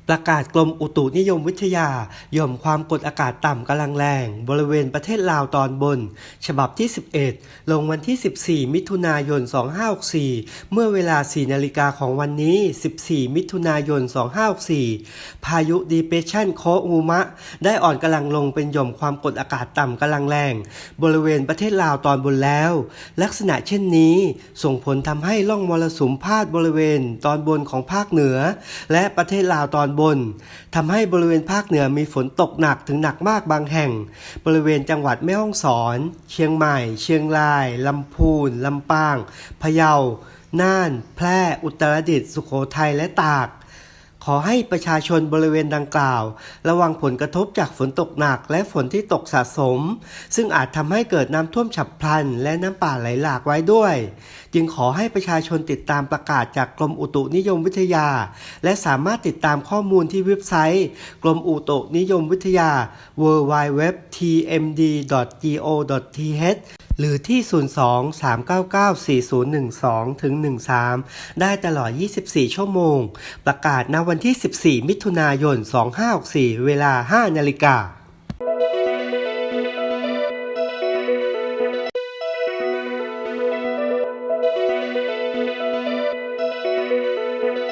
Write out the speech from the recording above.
ประกาศกรมอุตุนิยมวิทยาหย่อมความกดอากาศต่ำกำลังแรงบริเวณประเทศลาวตอนบนฉบับที่11ลงวันที่14มิถุนายน2564เมื่อเวลา 4 นาฬิกาของวันนี้14มิถุนายน2564พายุดีเพรสชันโคะงูมะได้อ่อนกำลังลงเป็นหย่อมความกดอากาศต่ำกำลังแรงบริเวณประเทศลาวตอนบนแล้วลักษณะเช่นนี้ส่งผลทำให้ร่องมรสุมพาดบริเวณตอนบนของภาคเหนือและประเทศลาวตอนบนทำให้บริเวณภาคเหนือมีฝนตกหนักถึงหนักมากบางแห่งบริเวณจังหวัดแม่ฮ่องสอนเชียงใหม่เชียงรายลำพูนลำปางพะเยาน่านแพร่อุตรดิตถ์สุโขทัยและตากขอให้ประชาชนบริเวณดังกล่าวระวังผลกระทบจากฝนตกหนักและฝนที่ตกสะสมซึ่งอาจทำให้เกิดน้ำท่วมฉับพลันและน้ำป่าไหลหลากไว้ด้วยจึงขอให้ประชาชนติดตามประกาศจากกรมอุตุนิยมวิทยาและสามารถติดตามข้อมูลที่เว็บไซต์กรมอุตุนิยมวิทยา www.tmd.go.th หรือที่ 02-399-4012-13 ได้ตลอด 24 ชั่วโมงประกาศณวันที่ 14 มิถุนายน 2564 เวลา 5 นาฬิกา